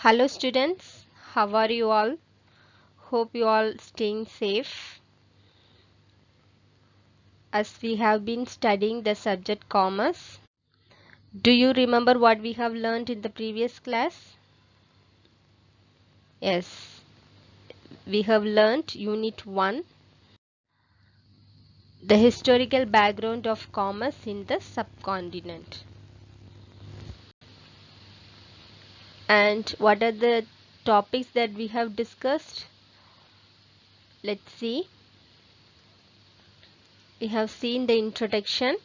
Hello students, how are you all? Hope you all staying safe as we have been studying the subject commerce. Do you remember what we have learned in the previous class? Yes, we have learned Unit 1, the historical background of commerce in the subcontinent. And what are the topics that we have discussed? Let's see. We have seen the introduction.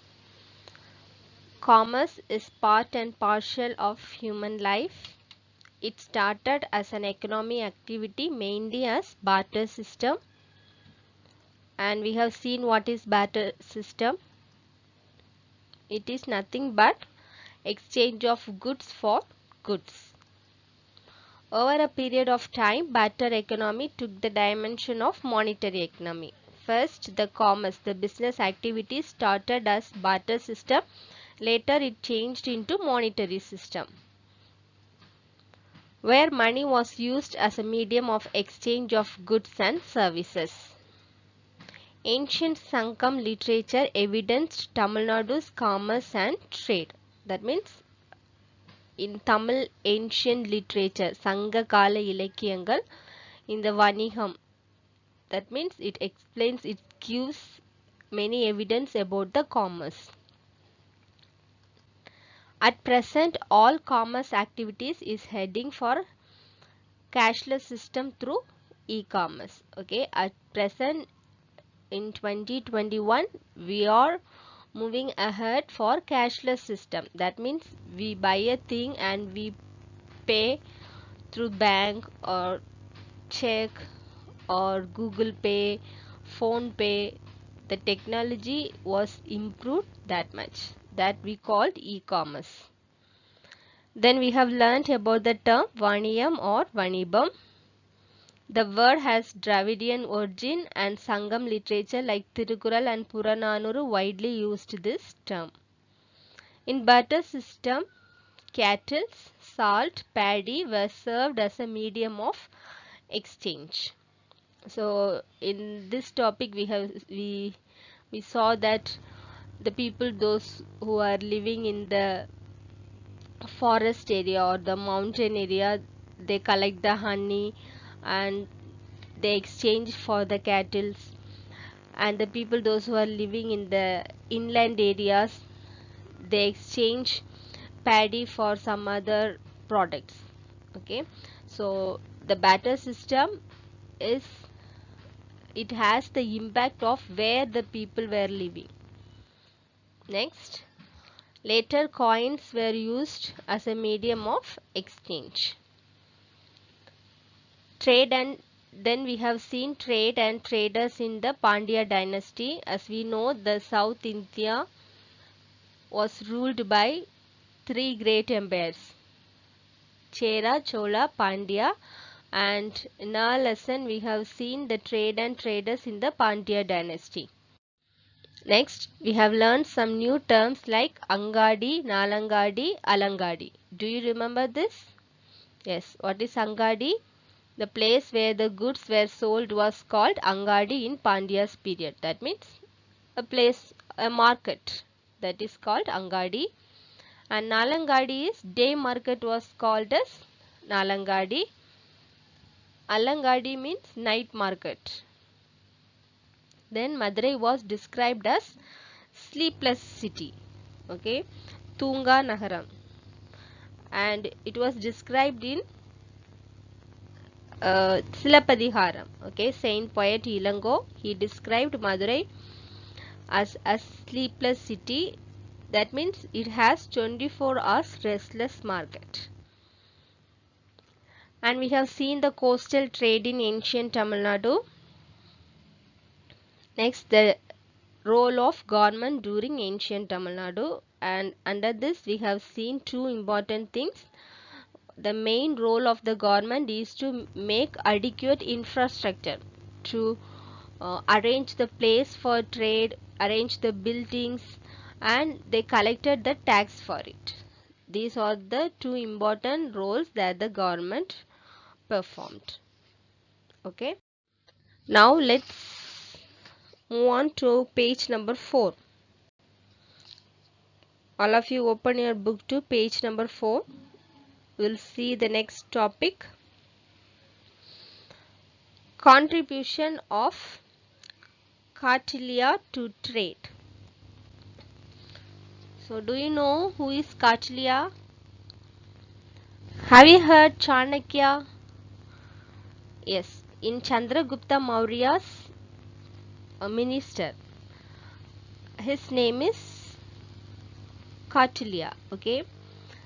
Commerce is part and parcel of human life. It started as an economic activity mainly as barter system, and we have seen what is barter system. It is nothing but exchange of goods for goods. Over a period of time, barter economy took the dimension of monetary economy. First, the commerce, the business activity started as barter system. Later, it changed into monetary system, where money was used as a medium of exchange of goods and services. Ancient Sangam literature evidenced Tamil Nadu's commerce and trade. That means in Tamil ancient literature, Sanga Kala Ilakkiyangal, in the Vaniham, that means it explains, it gives many evidence about the commerce. At present, all commerce activities is heading for cashless system through e-commerce. Okay, at present in 2021 we are moving ahead for cashless system. That means we buy a thing and we pay through bank or check or Google Pay, Phone Pay. The technology was improved that much, that we called e-commerce. Then we have learnt about the term Vaniyam or Vanibam. The word has Dravidian origin, and Sangam literature like Tirukural and Purananuru widely used this term. In barter system, cattle, salt, paddy were served as a medium of exchange. So in this topic we saw that the people, those who are living in the forest area or the mountain area, they collect the honey and they exchange for the cattle, and the people, those who are living in the inland areas, they exchange paddy for some other products. Okay, so the barter system is, it has the impact of where the people were living. Next, later coins were used as a medium of exchange. Trade, and then we have seen trade and traders in the Pandya dynasty. As we know, the South India was ruled by three great empires, Chera, Chola, Pandya, and in our lesson we have seen the trade and traders in the Pandya dynasty. Next, we have learned some new terms like Angadi, Nalangadi, Alangadi. Do you remember this? Yes. What is Angadi? The place where the goods were sold was called Angadi in Pandya's period. That means a place, a market, that is called Angadi. And Nalangadi is day market, was called as Nalangadi. Alangadi means night market. Then Madurai was described as sleepless city. Okay, Tunga Nagaram, and it was described in Silapadiharam. Okay, Saint poet Ilango, he described Madurai as a sleepless city. That means it has 24 hours restless market. And we have seen the coastal trade in ancient Tamil Nadu. Next, the role of government during ancient Tamil Nadu, and under this we have seen two important things. The main role of the government is to make adequate infrastructure, to arrange the place for trade, arrange the buildings, and they collected the tax for it. These are the two important roles that the government performed. Okay. Now let's move on to page number 4. All of you open your book to page number 4. We'll see the next topic. Contribution of Kautilya to trade. So do you know who is Kautilya? Have you heard Chanakya? Yes, in Chandragupta Maurya's minister. His name is Kautilya. Okay,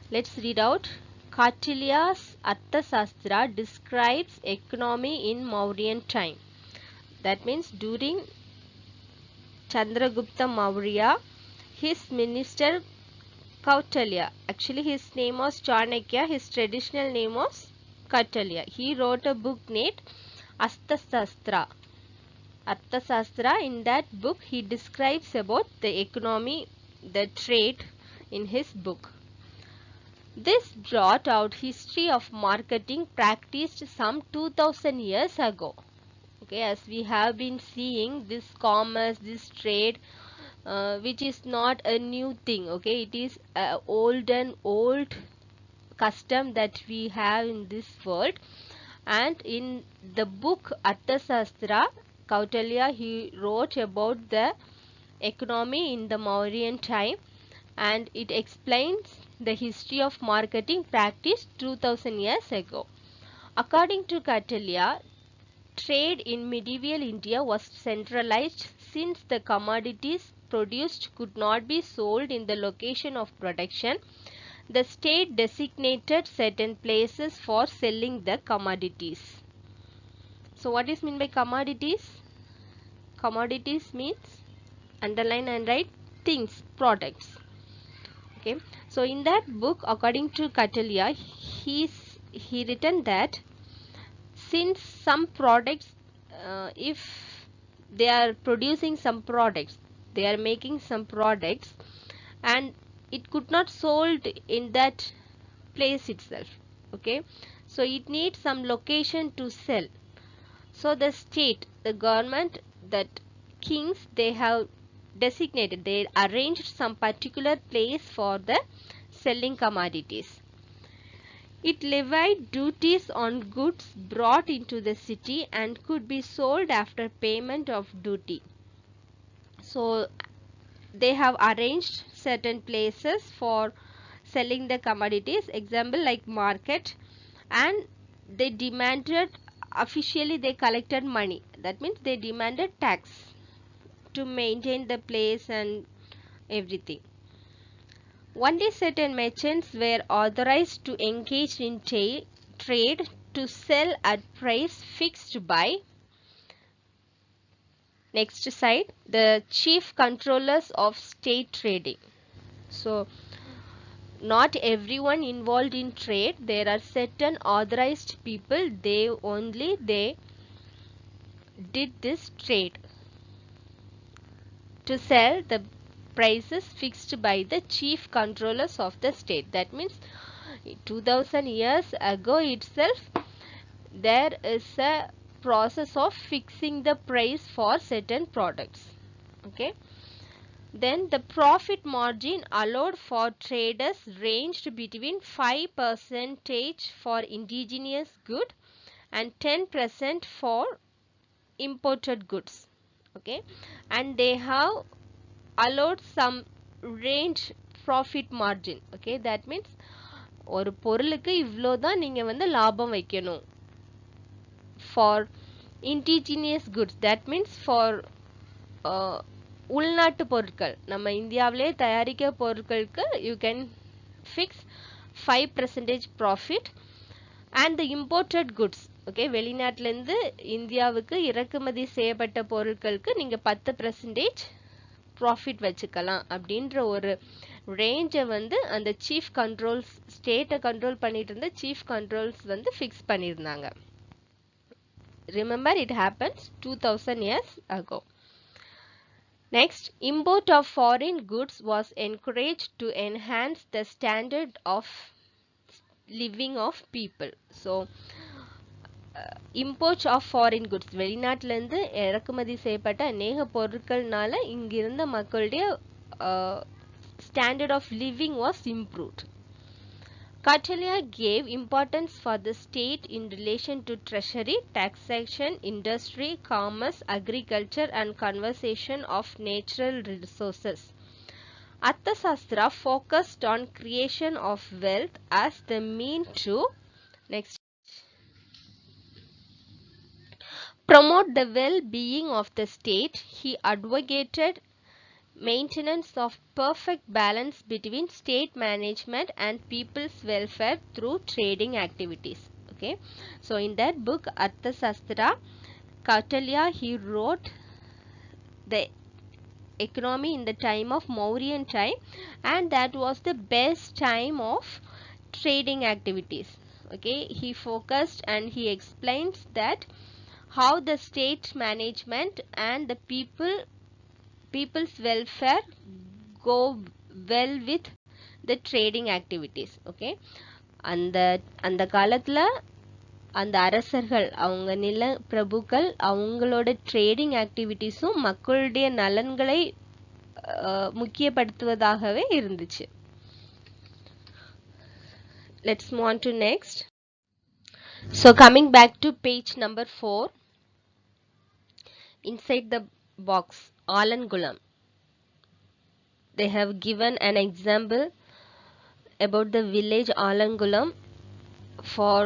let's read out. Kautilya's Arthasastra describes economy in Mauryan time. That means during Chandragupta Maurya, his minister Kautilya, actually his name was Chanakya, his traditional name was Kautilya. He wrote a book named Arthasastra. Arthasastra, in that book he describes about the economy, the trade in his book. This brought out history of marketing practiced some 2000 years ago. Okay, as we have been seeing this commerce, this trade, which is not a new thing. Okay, it is old custom that we have in this world. And in the book Arthasastra, Kautilya, he wrote about the economy in the Mauryan time, and it explains the history of marketing practiced 2000 years ago. According to Kautilya, trade in medieval India was centralized since the commodities produced could not be sold in the location of production. The state designated certain places for selling the commodities. So what is meant by commodities? Commodities means, underline and write, things, products. Okay. So in that book, according to Kautilya, he written that since some products, if they are producing some products, they are making some products, and it could not sold in that place itself. Okay, so it needs some location to sell. So the state, the government, that kings, they have designated, they arranged some particular place for the selling commodities. It levied duties on goods brought into the city and could be sold after payment of duty. So they have arranged certain places for selling the commodities, example like market, and they demanded, officially they collected money. That means they demanded tax to maintain the place and everything. Only certain merchants were authorized to engage in trade to sell at price fixed by, next side, the chief controllers of state trading. So not everyone involved in trade, there are certain authorized people, they did this trade to sell the prices fixed by the chief controllers of the state. That means 2000 years ago itself there is a process of fixing the price for certain products. Okay, then the profit margin allowed for traders ranged between 5% for indigenous good and 10% for imported goods. Okay, and they have allowed some range profit margin. Okay, that means ஒரு பொருளுக்கு இவ்வளோதான் நீங்க வந்து லாபம் வைக்கணும். For indigenous goods, that means for உள்நாட்டு பொருட்கள், நம்ம இந்தியாவிலே தயாரிக்க பொருட்களுக்கு you can fix 5% profit, and the imported goods, okay, வெளிநாட்டிலிருந்து இந்தியாவுக்கு இறக்குமதி செய்யப்பட்ட பொருட்களுக்கு நீங்க 10% ப்ராஃபிட் வச்சுக்கலாம் அப்படின்ற ஒரு ரேஞ்சை வந்து அந்த சீஃப் கண்ட்ரோல்ஸ், ஸ்டேட்டை கண்ட்ரோல் பண்ணிட்டு இருந்த சீஃப் கண்ட்ரோல்ஸ் வந்து ஃபிக்ஸ் பண்ணியிருந்தாங்க. Remember, it happens 2000 years ago. Next, import of foreign goods was encouraged to enhance the standard of living of people. So, import of foreign goods, வெளிநாட்டிலிருந்து இறக்குமதி செய்யப்பட்ட அநேக பொருட்கள்னால இங்கிருந்த மக்களுடைய standard of living was improved. Kautilya gave importance for the state in relation to treasury, taxation, industry, commerce, agriculture and conservation of natural resources. Arthashastra focused on creation of wealth as the mean to next promote the well-being of the state. He advocated maintenance of perfect balance between state management and people's welfare through trading activities. Okay, so in that book Arthashastra, Kautilya, he wrote the economy in the time of Mauryan time, and that was the best time of trading activities. Okay, he focused and he explains that how the state management and the people's welfare go well with the trading activities. Okay, அந்த அந்த காலத்துல அந்த அரசர்கள் அவங்க நில பிரபுக்கள் அவங்களோட trading ஆக்டிவிட்டீஸும் மக்களுடைய நலன்களை முக்கியப்படுத்துவதாகவே இருந்துச்சு. Let's move on to next. So coming back to page number 4, inside the box Alangulam, they have given an example about the village Alangulam. For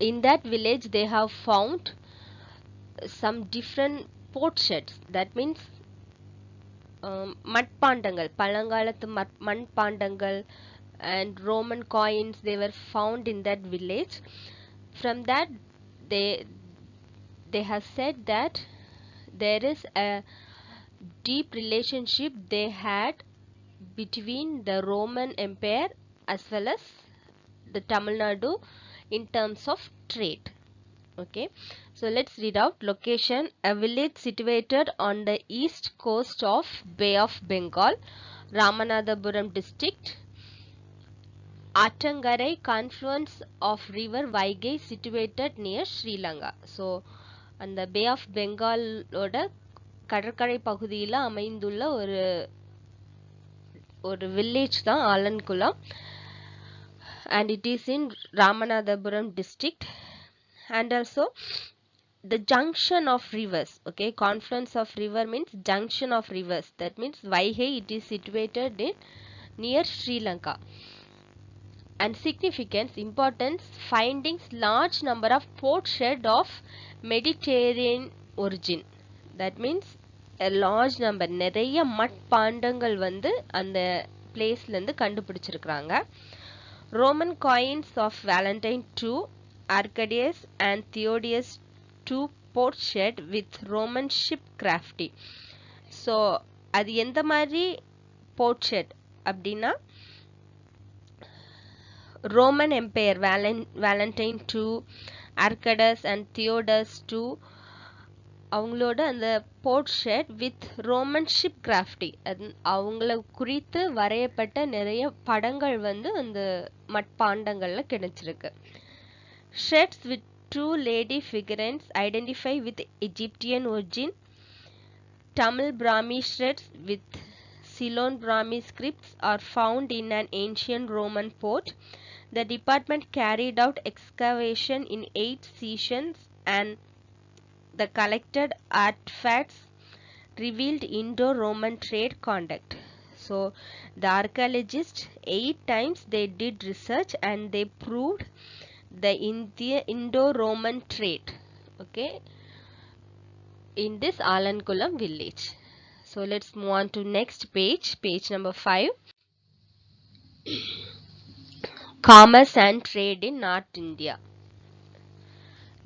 in that village they have found some different potsherds, that means மட்பாண்டங்கள், பழங்காலத்து மண்பாண்டங்கள் and Roman coins, they were found in that village. From that they have said that there is a deep relationship they had between the Roman Empire as well as the Tamil Nadu in terms of trade. Okay, so let's read out. Location: a village situated on the east coast of Bay of Bengal, Ramanathapuram district. Attangarai, confluence of river Vaigai, situated near Sri Lanka. So அந்த Bay of Bengal ஓட கடற்கரை பகுதியில் அமைந்துள்ள ஒரு village தான் ஆலன்குளம், and it is in Ramanathapuram district. And also the junction of rivers. Okay, confluence of river means junction of rivers, that means Vaigai, it is situated in near Sri Lanka. And significance, importance, findings, large number of potsherd of Mediterranean origin, that means a large number, நிறைய மட்பாண்டங்கள் வந்து அந்த பிளேஸ்ல இருந்து கண்டுபிடிச்சிருக்காங்க. Roman coins of Valentine II, Arcadius and Theodosius II potsherd with Roman ship crafty. So அது எந்த மாதிரி potsherd அப்படின்னா Roman Empire, Valentine II, Arcadius and Theodosius II, அவங்களோட அந்த potsherd with Roman ship crafty, அவங்கள குறித்து வரையப்பட்ட நிறைய படங்கள் வந்து அந்த மட்பாண்டங்கள்ல கிடைச்சிருக்கு. Shreds with two lady figurines identify with Egyptian origin. Tamil Brahmi shreds with Ceylon Brahmi scripts are found in an ancient Roman port. The department carried out excavation in 8 seasons, and the collected artifacts revealed Indo-Roman trade conduct. So the archaeologists 8 times they did research and they proved the Indo-Roman trade, okay, in this Alankulam village. So let's move on to next page, page number 5. Commerce and trade in North India.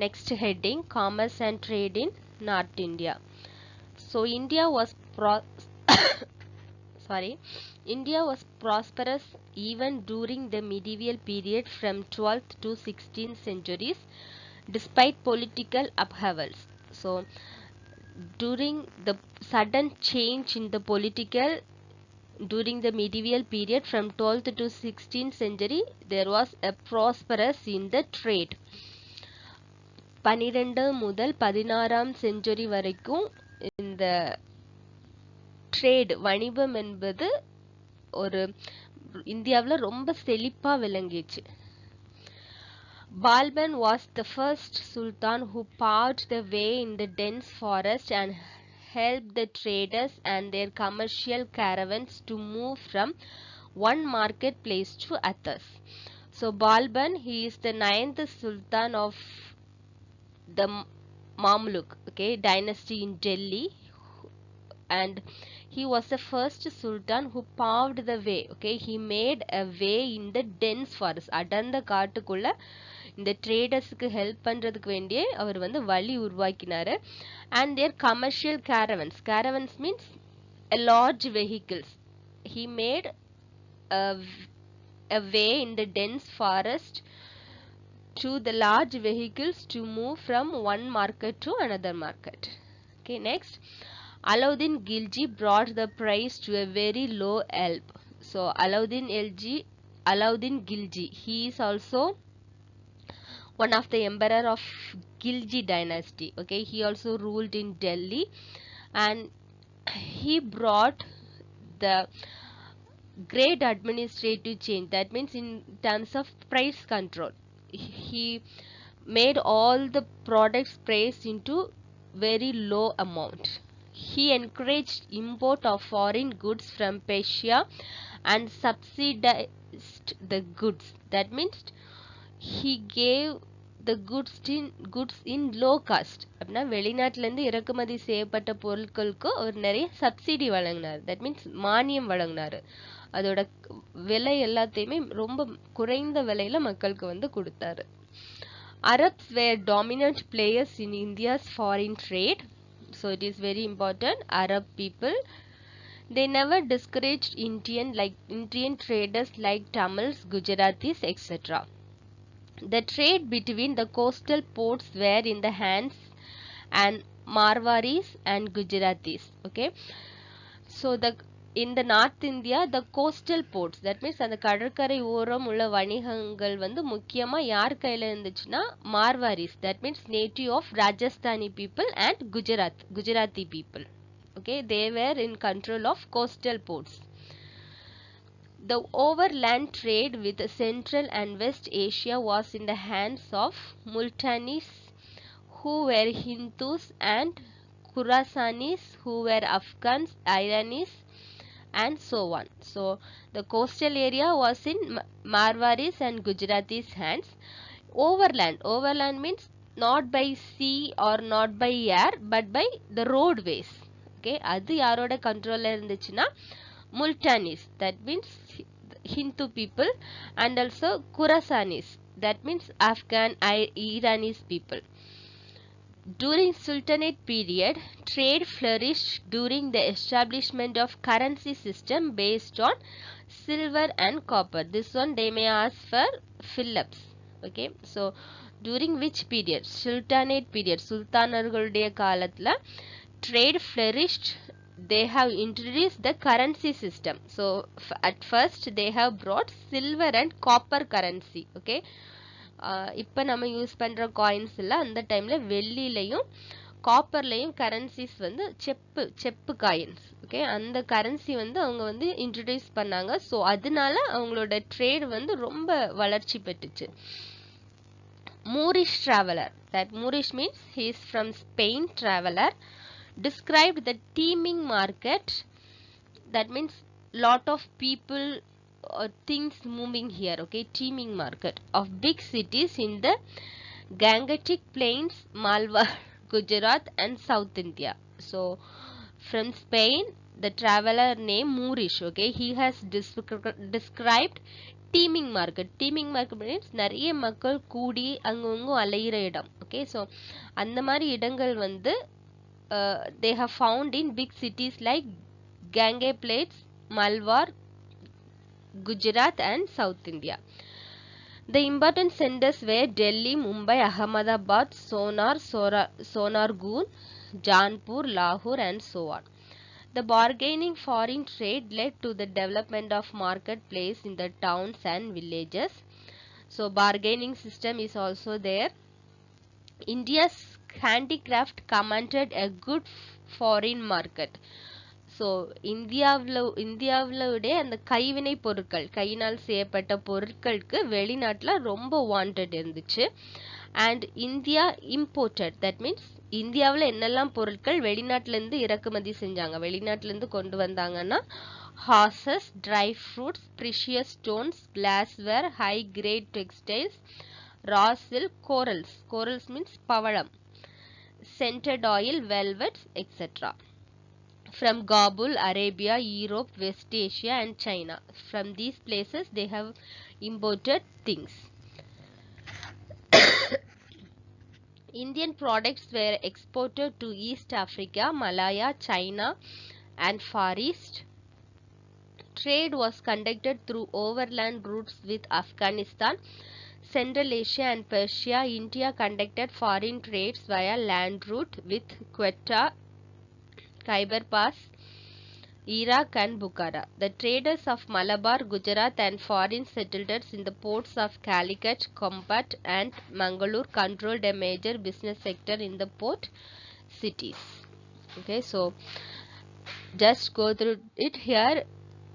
Next heading, commerce and trade in North India. So India was India was prosperous even during the medieval period from 12th to 16th centuries, despite political upheavals. So during the sudden change in the political during the medieval period from 12th to 16th century, there was a prosperous in the trade. 12 முதல் 16ஆம் century வரைக்கும் இந்த trade வணிகம் என்பது ஒரு இந்தியாவில் ரொம்ப செழிப்பா விளங்கிச்சு. Balban was the first sultan who paved the way in the dense forest and helped the traders and their commercial caravans to move from one marketplace to others. So Balban, he is the 9th sultan of the Mamluk, okay, dynasty in Delhi, and he was the first sultan who paved the way, okay, he made a way in the dense forest. அடர்ந்த காட்டுக்குள்ள இந்த ட்ரேடர்ஸ்க்கு help பண்றதுக்கு வேண்டியே அவர் வந்து வழி உருவாக்கினாரு. and their commercial caravans means a large vehicles. He made a way in the dense forest to the large vehicles to move from one market to another market. Okay, next, Alauddin Khilji brought the price to a very low ebb. So Alauddin Khilji, he is also one of the emperor of Khilji dynasty. Okay, he also ruled in Delhi, and he brought the great administrative change. That means in terms of price control, he made all the products priced into very low amount. He encouraged import of foreign goods from Persia and subsidized the goods. That means he gave the goods in low cost. அப்படின்னா வெளிநாட்டிலேருந்து இறக்குமதி செய்யப்பட்ட பொருட்களுக்கு ஒரு நிறைய subsidy வழங்கினார். That means மானியம் வழங்கினார். அதோட விலை எல்லாத்தையுமே ரொம்ப குறைந்த விலையில மக்களுக்கு வந்து கொடுத்தாரு. Arabs were dominant players in India's foreign trade. So it is very important. Arab people, they never discouraged Indian traders like Tamils, Gujaratis, etc. The trade between the coastal ports were in the hands and Marwaris and Gujaratis. Okay, so in the North India, the coastal ports, that means அந்த கடற்கரை ஓரம் உள்ள வணிகங்கள் வந்து முக்கியமா யார் கையில இருந்துச்சுன்னா Marwaris, that means native of Rajasthani people and Gujarati people. Okay, they were in control of coastal ports. The overland trade with Central and West Asia was in the hands of Multanis, who were Hindus, and Khurasanis, who were Afghans, Iranis, and so on. So the coastal area was in Marwaris and Gujaratis' hands. Overland means not by sea or not by air, but by the roadways. Okay, அது யாரோட கண்ட்ரோல்ல இருந்துச்சுன்னா Multanis, that means Hindu people, and also Khurasanis, that means Afghan, Iranis people. During Sultanate period, trade flourished during the establishment of currency system based on silver and copper. This one they may ask for fill-ups. Okay, so during which period? Sultanate period, Sultanargaluடைய காலத்துல trade flourished. They have introduced the currency system. So at first they have brought silver and copper currency. Okay, இப்போ நம்ம use பண்ற coins எல்லாம் அந்த டைம்ல வெள்ளிலையும் காப்பர்லையும் currencies வந்து செப்பு coins. Okay, அந்த கரன்சி வந்து அவங்க வந்து இன்ட்ரடியூஸ் பண்ணாங்க. ஸோ அதனால அவங்களோட ட்ரேட் வந்து ரொம்ப வளர்ச்சி பெற்றுச்சு. Moorish traveler, that Moorish means he is from Spain, traveler, described the teeming market. That means lot of people things moving here. Okay, teeming market of big cities in the Gangetic Plains, Malwa, Gujarat, and South India. So from Spain, the traveler named Moorish, okay, he has described teeming market. Teeming market means நிறைய மக்கள் கூடி அங்கங்க அலையிற இடம். Okay, so அந்த மாதிரி இடங்கள் வந்து they have found in big cities like Gange Plains, Malwar, Gujarat, and South India. The important centers were Delhi, Mumbai, Ahmedabad, Sonargaon, Jaunpur, Lahore, and so on. The bargaining foreign trade led to the development of marketplace in the towns and villages. So bargaining system is also there. India's handicraft commanded a good foreign market. So இந்தியாவிலுடைய அந்த கைவினை பொருட்கள் கையினால் செய்யப்பட்ட பொருட்களுக்கு வெளிநாட்டில் ரொம்ப wanted இருந்துச்சு. And India imported, that means இந்தியாவில் என்னெல்லாம் பொருட்கள் வெளிநாட்டிலேருந்து இறக்குமதி செஞ்சாங்க, வெளிநாட்டிலேருந்து கொண்டு வந்தாங்கன்னா horses, dry fruits, precious stones, glassware, high grade textiles, raw silk, corals means பவளம், scented oil, velvets, etc. From Kabul, Arabia, Europe, West Asia and China. From these places they have imported things. Indian products were exported to East Africa, Malaya, China and Far East. Trade was conducted through overland routes with Afghanistan, Central Asia and Persia. India conducted foreign trades via land route with Quetta, Khyber Pass, Iraq and Bukhara. The traders of Malabar, Gujarat and foreign settlers in the ports of Calicut, Kombat and Mangalore controlled a major business sector in the port cities. Okay, so just go through it. Here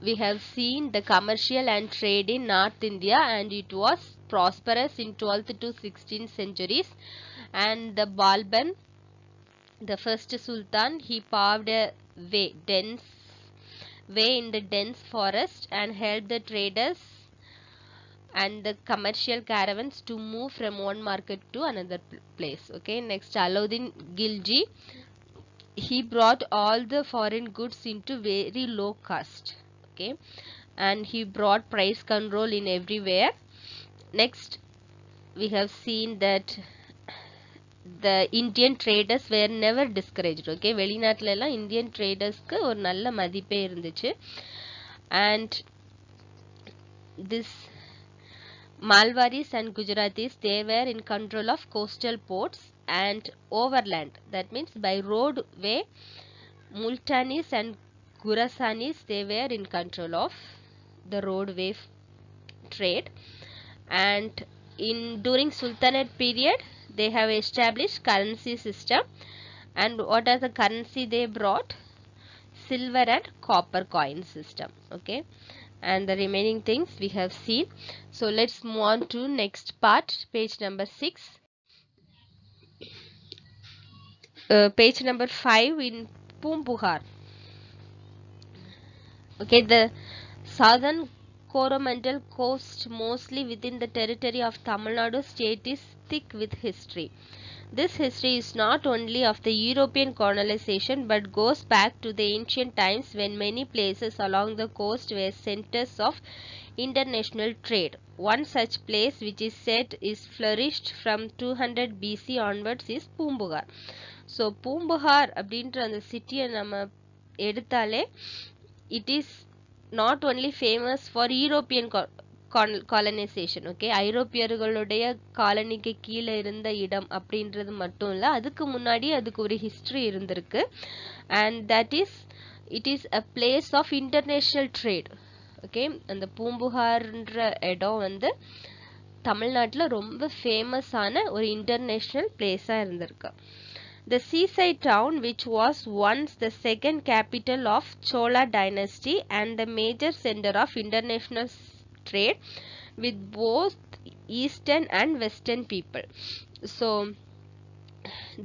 we have seen the commercial and trade in North India, and it was prosperous in 12th to 16th centuries. And the Balban, the first sultan, he paved a way in the dense forest and helped the traders and the commercial caravans to move from one market to another place. Okay, next Alauddin Khilji, he brought all the foreign goods into very low cost. Okay, and he brought price control in everywhere. Next we have seen that the Indian traders were never discouraged. Okay, வெளிநாட்டுல எல்லாம் Indian ட்ரேடர்ஸ்க்கு ஒரு நல்ல மதிப்பே இருந்துச்சு. And this Malwaris and Gujaratis, they were in control of coastal ports and overland, that means by roadway. Multanis and Gurasanis, they were in control of the roadway trade. And during Sultanate period they have established currency system. And what are the currency they brought? Silver and copper coin system. Okay, and the remaining things we have seen. So let's move on to next part, page number 6. Page number 5 in Poompuhar. Okay, the southern Coromandel coast, mostly within the territory of Tamil Nadu state, is thick with history. This history is not only of the European colonization but goes back to the ancient times when many places along the coast were centers of international trade. One such place which is said is flourished from 200 BC onwards is Poompuhar. So Poompuhar அப்படின்ற அந்த சிட்டியை நம்ம எடுத்தாலே it is not only famous for European colonization. Okay, ஐரோப்பியர்களுடைய காலனிக்கு கீழே இருந்த இடம் அப்படின்றது மட்டும் இல்லை, அதுக்கு முன்னாடி அதுக்கு ஒரு ஹிஸ்டரி இருந்திருக்கு. and that is it is a place of international trade. Okay, அந்த பூம்புகார்ன்ற இடம் வந்து தமிழ்நாட்டில் ரொம்ப ஃபேமஸான ஒரு இன்டர்நேஷ்னல் பிளேஸாக இருந்திருக்கு. The seaside town, which was once the second capital of Chola dynasty and the major center of international trade with both eastern and western people. So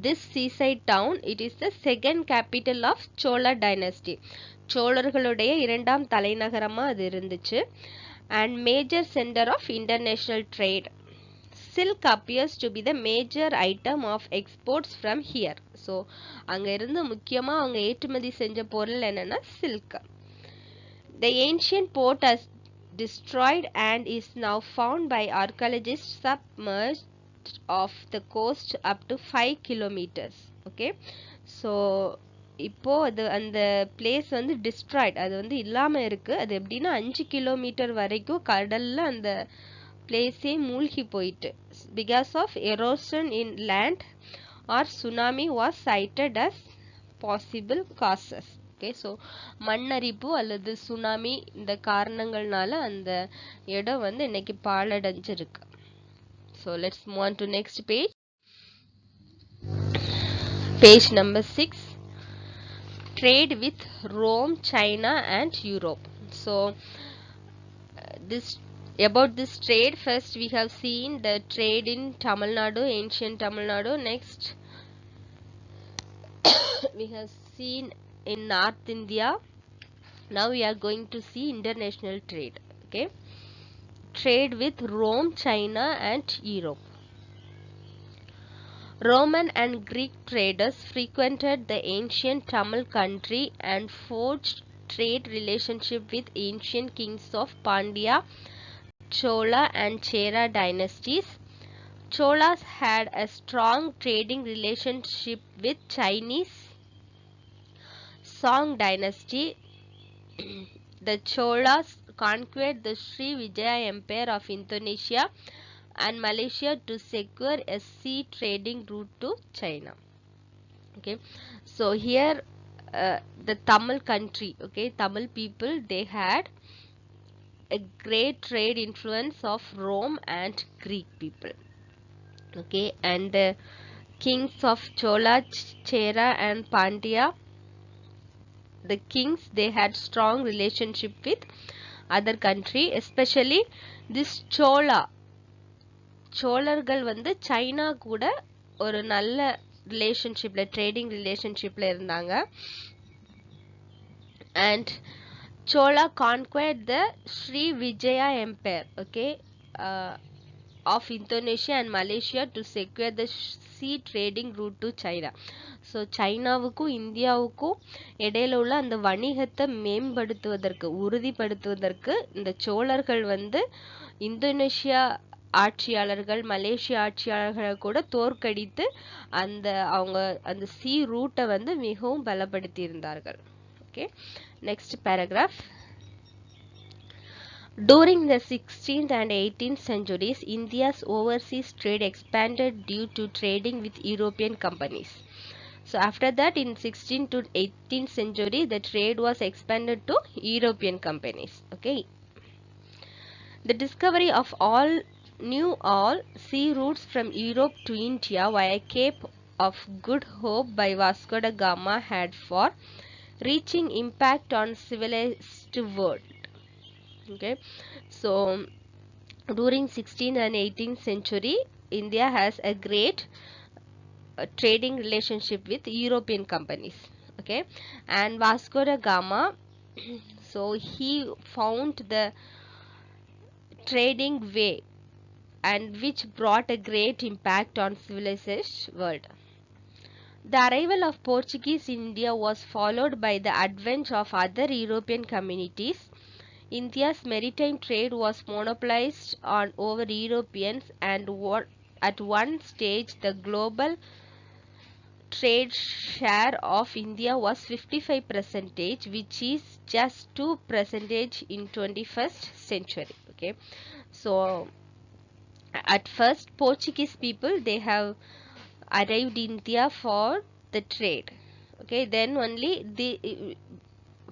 this seaside town, it is the second capital of Chola dynasty. சோழர்களுடைய இரண்டாம் தலைநகரமா அது இருந்துச்சு. and major center of international trade. Silk appears to be the major item of exports from here. So அங்க இருந்து முக்கியமா அவங்க ஏற்றுமதி செஞ்ச பொருள் என்னன்னா silk. The ancient port has destroyed and is now found by archaeologists submerged off the coast up to 5 kilometers. Okay, so இப்போ அது அந்த பிளேஸ் வந்து டிஸ்ட்ராய்ட், அது வந்து இல்லாமல் இருக்குது. அது எப்படின்னா 5 கிலோமீட்டர் வரைக்கும் கடலில் அந்த பிளேஸே மூழ்கி போயிட்டு, because of erosion in land or tsunami was cited as possible causes. Okay, so மண்ணரிப்பு அல்லது சுனாமி இந்த காரணங்கள்னால அந்த இடம் வந்து இன்னைக்கு பாழடைஞ்சிருக்கு. So let's move on to next page. Page number 6. Trade with Rome, China and Europe. So this about this trade, first we have seen the trade in Tamil Nadu, ancient Tamil Nadu. Next we have seen in North India. Now we are going to see international trade. Okay, trade with Rome, China and Europe. Roman and Greek traders frequented the ancient Tamil country and forged trade relationship with ancient kings of Pandya, Chola and Chera dynasties. Cholas had a strong trading relationship with Chinese Song dynasty. The Cholas conquered the Sri Vijaya Empire of Indonesia and Malaysia to secure a sea trading route to China. Okay, so here the Tamil country, okay, Tamil people, they had a great trade influence of Rome and Greek people. Okay, and the kings of Chola, Chera and Pandya, the kings, they had strong relationship with other country, especially this சோழர்கள் வந்து China கூட ஒரு நல்ல ரிலேஷன்ஷிப்ல, trading ரிலேஷன்ஷிப்ல இருந்தாங்க. And Chola conquered the Sri Vijaya Empire, okay, of Indonesia and Malaysia to secure the sea trading route to China. So சைனாவுக்கும் இந்தியாவுக்கும் இடையில உள்ள அந்த வணிகத்தை மேம்படுத்துவதற்கு, உறுதிப்படுத்துவதற்கு இந்த சோழர்கள் வந்து இந்தோனேஷியா ஆட்சியாளர்கள், மலேசிய ஆட்சியாளர்களை கூட தோற்கடித்து அவங்க அந்த சி ரூட்டை வந்து மிகவும் பலப்படுத்தி இருந்தார்கள். Okay, next paragraph. During the 16th and 18th centuries, India's overseas trade expanded due to trading with European companies. So after that, in 16th to 18th century, the trade was expanded to European companies. Okay, the discovery of all sea routes from Europe to India via Cape of Good Hope by Vasco da Gama had for reaching impact on civilized world. Okay, so during 16th and 18th century, India has a great trading relationship with European companies. Okay, and Vasco da Gama, so he found the trading way and which brought a great impact on civilized world. The arrival of Portuguese in India was followed by the advent of other European communities. India's maritime trade was monopolized over Europeans, and at one stage the global trade share of India was 55%, which is just 2% in 21st century. Okay, so at first Portuguese people, they have arrived India for the trade. Okay, then only the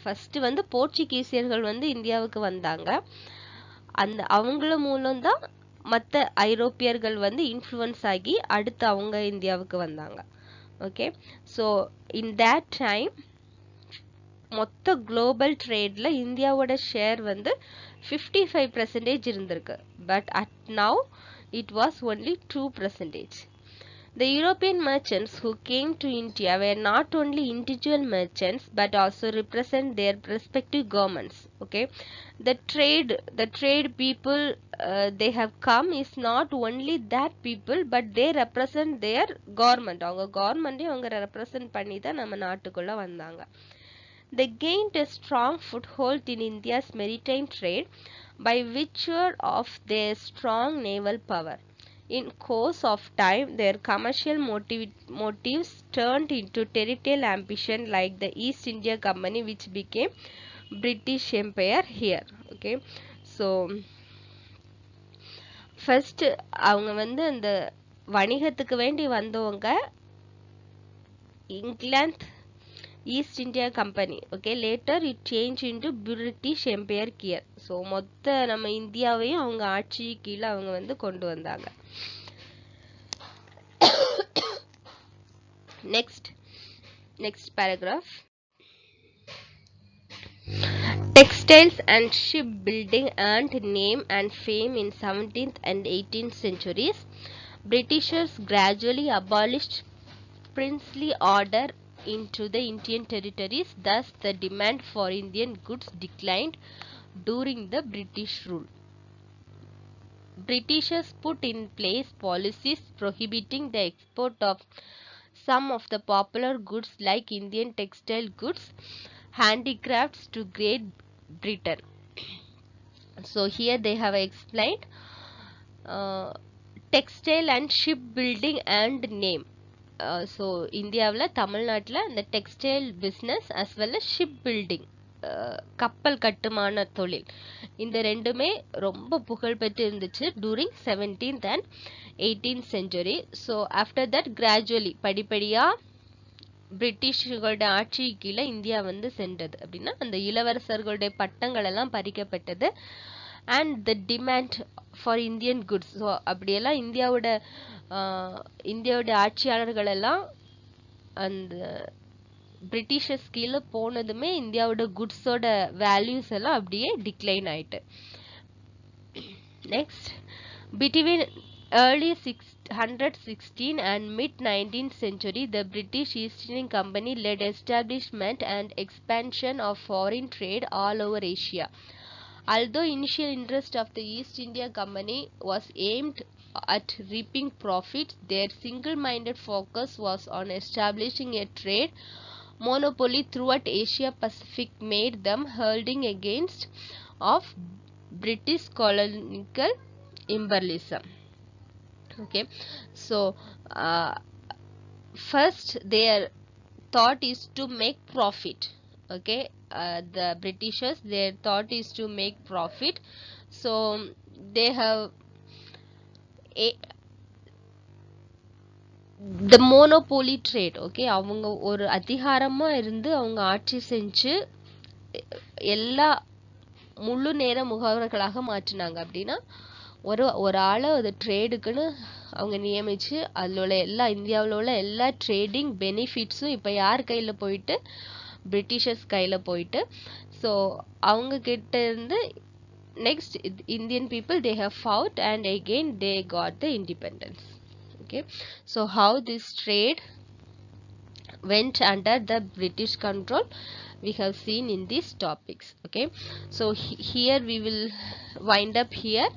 first வந்து போர்ச்சுகீசியர்கள் வந்து இந்தியாவுக்கு வந்தாங்க. அவங்கள மூலம் தான் மற்ற ஐரோப்பியர்கள் வந்து இன்ஃப்ளூயன்ஸ் ஆகி அடுத்து அவங்க இந்தியாவுக்கு வந்தாங்க. Okay, so in that time மொத்த குளோபல் ட்ரேட்ல இந்தியாவோட ஷேர் வந்து 55% இருந்திருக்கு. But at now it was only 2%. The European merchants who came to India were not only individual merchants but also represent their respective governments. Okay, the trade people they have come is not only that people but they represent their government. அவங்க கவர்மெண்ட்டையும் அவங்க represent பண்ணி தான் நம்ம நாட்டுக்குள்ள வந்தாங்க. They gained a strong foothold in India's maritime trade by virtue of their strong naval power. In course of time, their commercial motives turned into territorial ambition like the East India Company, which became British Empire here. Okay, so first அவங்க வந்து அந்த வணிகத்துக்கு வேண்டி வந்தவங்க England East India Company. Okay, later it changed into British Empire here. So மொத்த நம்ம இந்தியாவையும் அவங்க ஆட்சி கீழே அவங்க வந்து கொண்டு வந்தாங்க. Next paragraph. Textiles and shipbuilding earned name and fame in 17th and 18th centuries. Britishers gradually abolished princely order into the Indian territories. Thus, the demand for Indian goods declined during the British rule. Britishers put in place policies prohibiting the export of some of the popular goods like Indian textile goods, handicrafts to Great Britain. So here they have explained textile and shipbuilding and name. So இந்தியாவில் தமிழ்நாட்டில் இந்த textile business as well as ship building கப்பல் கட்டுமான தொழில் இந்த ரெண்டுமே ரொம்ப புகழ்பெற்று இருந்துச்சு during 17th and 18th century. So after that gradually படிப்படியாக பிரிட்டிஷ்களுடைய ஆட்சி கீழே இந்தியா வந்து சென்றது. அப்படின்னா அந்த இளவரசர்களுடைய பட்டங்கள் எல்லாம் பறிக்கப்பட்டது. And the demand for Indian goods. So அப்படியெல்லாம் இந்தியாவுடைய ஆட்சியாளர்கள் எல்லாம் அந்த பிரிட்டிஷர்ஸ் கீழே போனதுமே இந்தியாவோட குட்ஸோட வேல்யூஸ் எல்லாம் அப்படியே டிக்ளைன் ஆயிட்டு. Next, between early 616 and mid 19th century, the British East India Company led establishment and expansion of foreign trade all over Asia. Although initial interest of the East India Company was aimed at reaping profits, their single-minded focus was on establishing a trade monopoly throughout Asia Pacific, made them holding against of British colonial imperialism. Okay, so first their thought is to make profit. Okay, the Britishers, their thought is to make profit. So they have the monopoly trade. Okay, அவங்க ஒரு அதிகாரமா இருந்து அவங்க ஆட்சி செஞ்சு எல்லா முழு நேர முகவர்களாக மாற்றினாங்க. அப்படின்னா ஒரு ஆளை அது ட்ரேடுக்குன்னு அவங்க நியமிச்சு அதில் உள்ள இந்தியாவில் உள்ள எல்லா ட்ரேடிங் பெனிஃபிட்ஸும் இப்போ யார் கையில் போயிட்டு பிரிட்டிஷர்ஸ் கையில் போயிட்டு. ஸோ அவங்க கிட்ட இருந்து next Indian people they have fought and again they got the independence. Okay, so how this trade went under the British control we have seen in these topics. Okay, so here we will wind up here.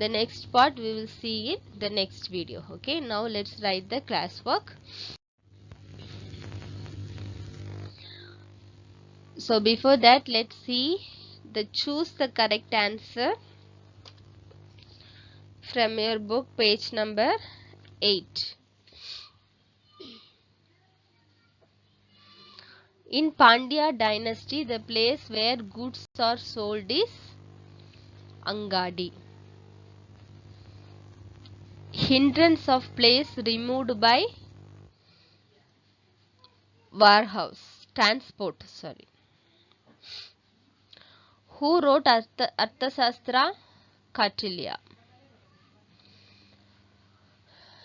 The next part we will see in the next video. Okay, now let's write the classwork. So before that, let's see the choose the correct answer from your book, page number 8. In Pandya dynasty, the place where goods are sold is Angadi. Hindrance of place removed by warehouse, transport, sorry. Who wrote Arthashastra? Kautilya.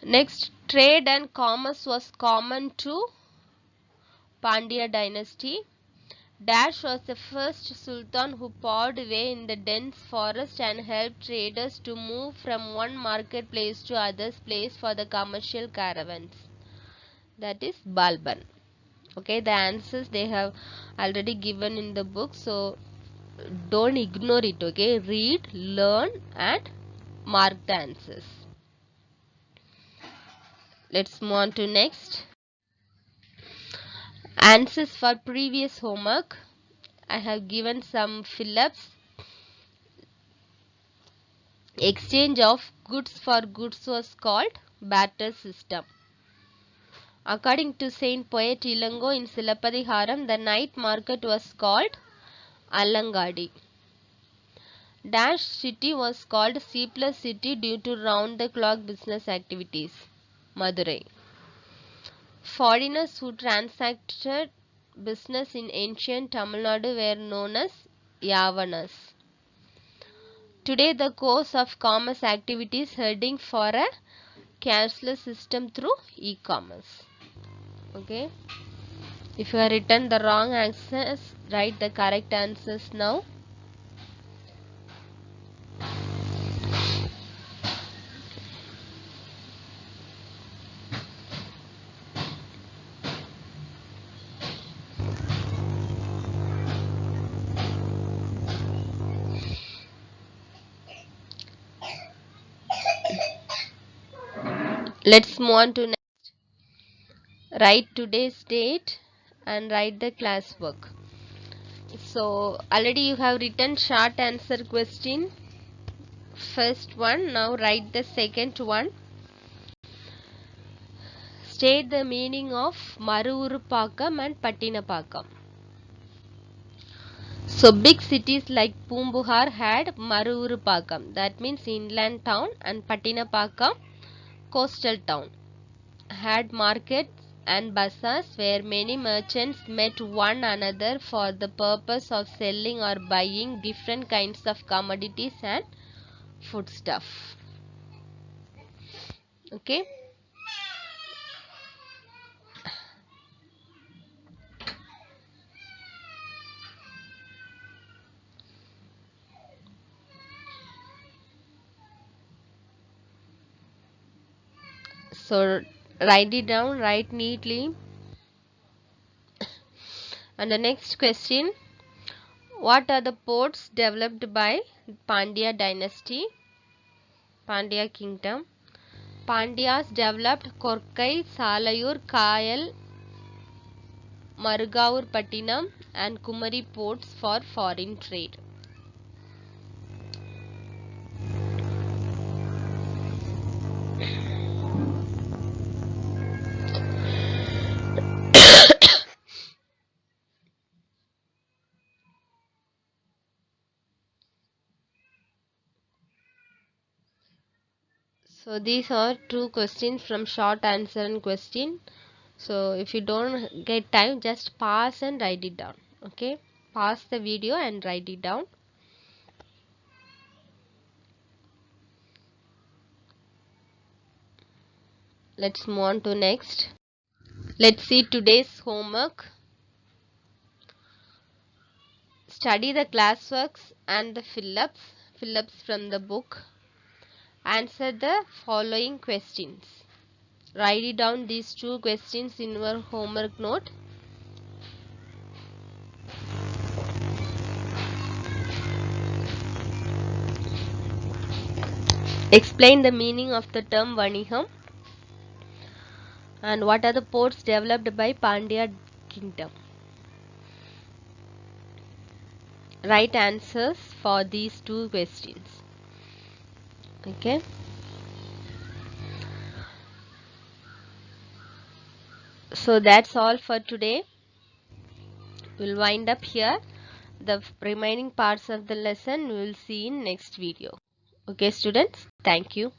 Next, trade and commerce was common to Pandya dynasty. Dash was the first sultan who pawed away in the dense forest and helped traders to move from one marketplace to other place for the commercial caravans. That is Balban. Okay, the answers they have already given in the book, so don't ignore it. Okay, read, learn and mark the answers. Let's move on to next. Answers for previous homework. I have given some fill-ups. Exchange of goods for goods was called barter system. According to Saint Poet Ilango in Silappadiharam, the night market was called Allangadi. Dash city was called C+ city due to round-the-clock business activities. Madurai. Foreigners who transacted business in ancient Tamil Nadu were known as Yavanas. Today, the course of commerce activities heading for a cashless system through e-commerce. Okay. If you have written the wrong answers, write the correct answers now. Let's move on to next. Write today's date and write the classwork. So already you have written short answer question. First one. Now write the second one. State the meaning of Maruvurupakam and Pattinapakam. So big cities like Pumbuhar had Maruvurupakam, that means inland town, and Pattinapakam, coastal town, had markets and bazaars where many merchants met one another for the purpose of selling or buying different kinds of commodities and foodstuff. Okay. So write it down, write neatly. And the next question, what are the ports developed by Pandya dynasty, Pandya kingdom? Pandyas developed Korkai, Salayur, Kayal, Marugavurpattinam and Kumari ports for foreign trade. So these are two questions from short answer and question. So if you don't get time, just pause and write it down. Okay, pause the video and write it down. Let's move on to next. Let's see today's homework. Study the classworks and the fill-ups from the book. Answer the following questions. Write it down these two questions in your homework note. Explain the meaning of the term Vaniham and what are the ports developed by Pandya kingdom. Write answers for these two questions. Okay. So that's all for today. We'll wind up here. The remaining parts of the lesson we will see in next video. Okay students, thank you.